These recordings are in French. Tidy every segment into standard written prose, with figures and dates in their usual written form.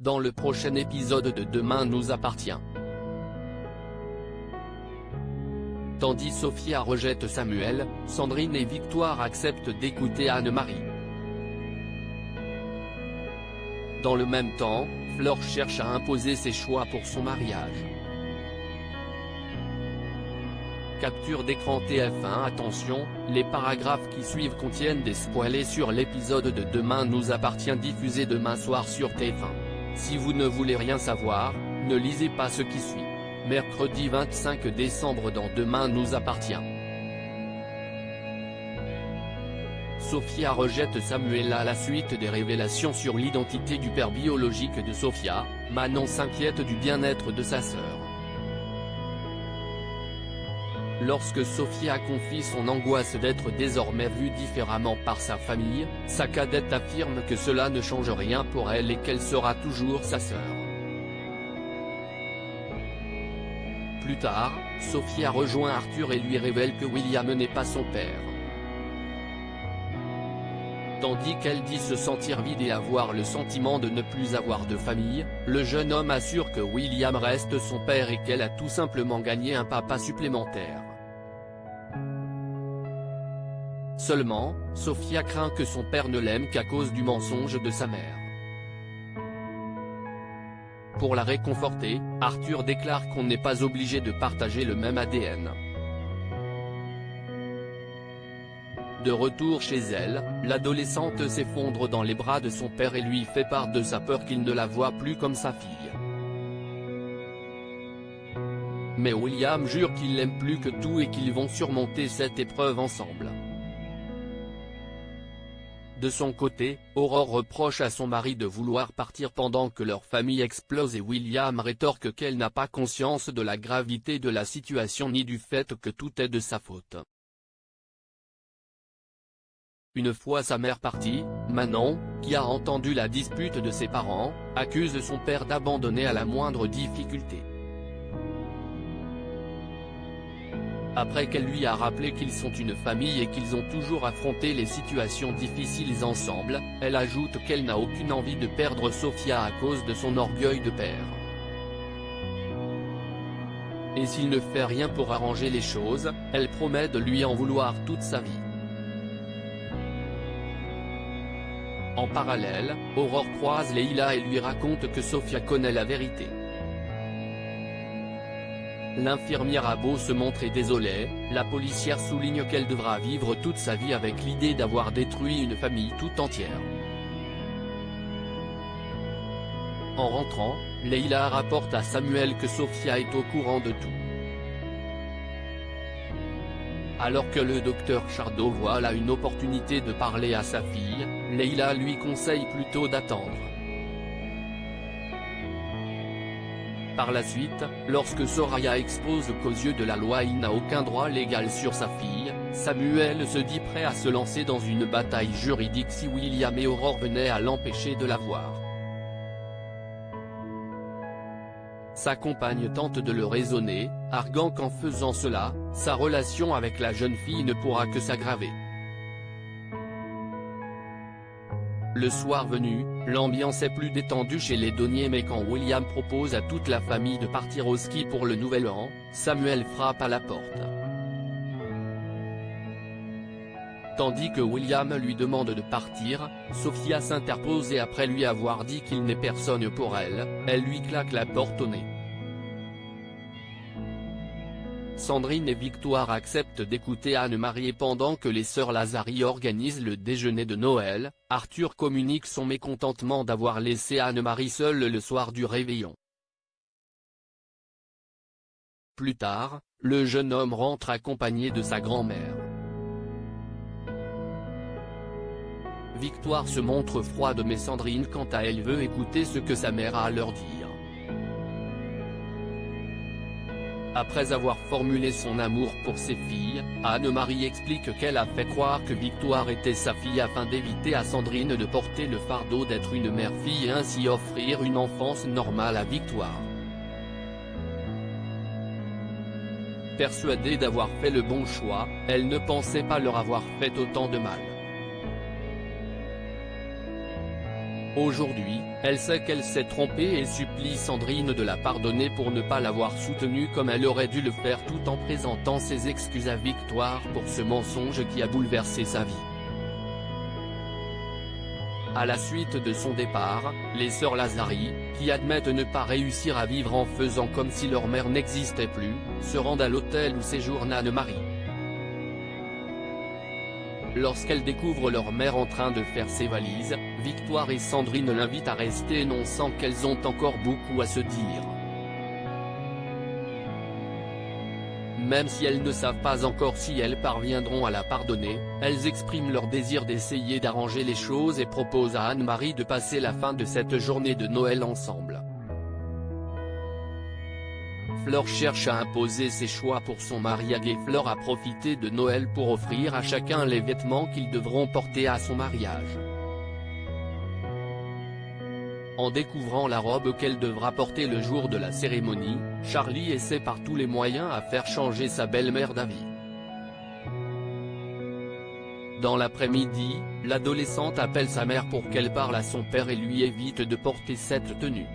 dans le prochain épisode de Demain nous appartient. Tandis Sophia rejette Samuel, Sandrine et Victoire acceptent d'écouter Anne-Marie. Dans le même temps, Flore cherche à imposer ses choix pour son mariage. Capture d'écran TF1. Attention, les paragraphes qui suivent contiennent des spoilers sur l'épisode de Demain nous appartient diffusé demain soir sur TF1. Si vous ne voulez rien savoir, ne lisez pas ce qui suit. Mercredi 25 décembre dans Demain nous appartient. Sophia rejette Samuel à la suite des révélations sur l'identité du père biologique de Sophia. Manon s'inquiète du bien-être de sa sœur. Lorsque Sophia confie son angoisse d'être désormais vue différemment par sa famille, sa cadette affirme que cela ne change rien pour elle et qu'elle sera toujours sa sœur. Plus tard, Sophia rejoint Arthur et lui révèle que William n'est pas son père. Tandis qu'elle dit se sentir vide et avoir le sentiment de ne plus avoir de famille, le jeune homme assure que William reste son père et qu'elle a tout simplement gagné un papa supplémentaire. Seulement, Sophia craint que son père ne l'aime qu'à cause du mensonge de sa mère. Pour la réconforter, Arthur déclare qu'on n'est pas obligé de partager le même ADN. De retour chez elle, l'adolescente s'effondre dans les bras de son père et lui fait part de sa peur qu'il ne la voie plus comme sa fille. Mais William jure qu'il l'aime plus que tout et qu'ils vont surmonter cette épreuve ensemble. De son côté, Aurore reproche à son mari de vouloir partir pendant que leur famille explose et William rétorque qu'elle n'a pas conscience de la gravité de la situation ni du fait que tout est de sa faute. Une fois sa mère partie, Manon, qui a entendu la dispute de ses parents, accuse son père d'abandonner à la moindre difficulté. Après qu'elle lui a rappelé qu'ils sont une famille et qu'ils ont toujours affronté les situations difficiles ensemble, elle ajoute qu'elle n'a aucune envie de perdre Sophia à cause de son orgueil de père. Et s'il ne fait rien pour arranger les choses, elle promet de lui en vouloir toute sa vie. En parallèle, Aurore croise Leila et lui raconte que Sophia connaît la vérité. L'infirmière a beau se montrer désolée, la policière souligne qu'elle devra vivre toute sa vie avec l'idée d'avoir détruit une famille tout entière. En rentrant, Leila rapporte à Samuel que Sophia est au courant de tout. Alors que le docteur Chardot voit là une opportunité de parler à sa fille, Leila lui conseille plutôt d'attendre. Par la suite, lorsque Soraya expose qu'aux yeux de la loi il n'a aucun droit légal sur sa fille, Samuel se dit prêt à se lancer dans une bataille juridique si William et Aurore venaient à l'empêcher de la voir. Sa compagne tente de le raisonner, arguant qu'en faisant cela, sa relation avec la jeune fille ne pourra que s'aggraver. Le soir venu, l'ambiance est plus détendue chez les Donnier mais quand William propose à toute la famille de partir au ski pour le nouvel an, Samuel frappe à la porte. Tandis que William lui demande de partir, Sophia s'interpose et après lui avoir dit qu'il n'est personne pour elle, elle lui claque la porte au nez. Sandrine et Victoire acceptent d'écouter Anne-Marie et pendant que les sœurs Lazari organisent le déjeuner de Noël, Arthur communique son mécontentement d'avoir laissé Anne-Marie seule le soir du réveillon. Plus tard, le jeune homme rentre accompagné de sa grand-mère. Victoire se montre froide mais Sandrine quant à elle veut écouter ce que sa mère a à leur dire. Après avoir formulé son amour pour ses filles, Anne-Marie explique qu'elle a fait croire que Victoire était sa fille afin d'éviter à Sandrine de porter le fardeau d'être une mère-fille et ainsi offrir une enfance normale à Victoire. Persuadée d'avoir fait le bon choix, elle ne pensait pas leur avoir fait autant de mal. Aujourd'hui, elle sait qu'elle s'est trompée et supplie Sandrine de la pardonner pour ne pas l'avoir soutenue comme elle aurait dû le faire tout en présentant ses excuses à Victoire pour ce mensonge qui a bouleversé sa vie. À la suite de son départ, les sœurs Lazari, qui admettent ne pas réussir à vivre en faisant comme si leur mère n'existait plus, se rendent à l'hôtel où séjourne Anne-Marie. Lorsqu'elles découvrent leur mère en train de faire ses valises, Victoire et Sandrine l'invitent à rester énonçant qu'elles ont encore beaucoup à se dire. Même si elles ne savent pas encore si elles parviendront à la pardonner, elles expriment leur désir d'essayer d'arranger les choses et proposent à Anne-Marie de passer la fin de cette journée de Noël ensemble. Fleur cherche à imposer ses choix pour son mariage et Fleur a profité de Noël pour offrir à chacun les vêtements qu'ils devront porter à son mariage. En découvrant la robe qu'elle devra porter le jour de la cérémonie, Charlie essaie par tous les moyens à faire changer sa belle-mère d'avis. Dans l'après-midi, l'adolescente appelle sa mère pour qu'elle parle à son père et lui évite de porter cette tenue.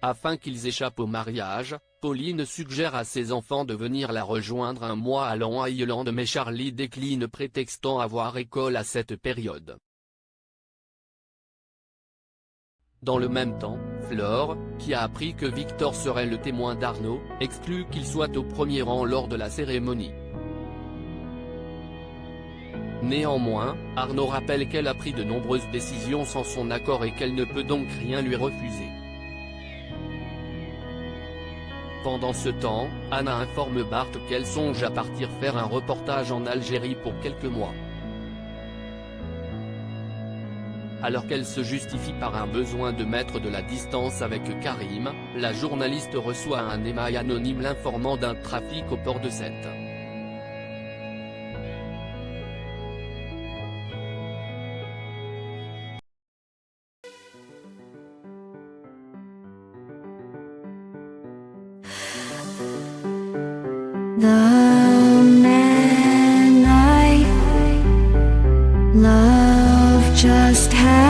Afin qu'ils échappent au mariage, Pauline suggère à ses enfants de venir la rejoindre un mois à Long Island mais Charlie décline prétextant avoir école à cette période. Dans le même temps, Fleur, qui a appris que Victor serait le témoin d'Arnaud, exclut qu'il soit au premier rang lors de la cérémonie. Néanmoins, Arnaud rappelle qu'elle a pris de nombreuses décisions sans son accord et qu'elle ne peut donc rien lui refuser. Pendant ce temps, Anna informe Bart qu'elle songe à partir faire un reportage en Algérie pour quelques mois. Alors qu'elle se justifie par un besoin de mettre de la distance avec Karim, la journaliste reçoit un email anonyme l'informant d'un trafic au port de Sète. The man I love just had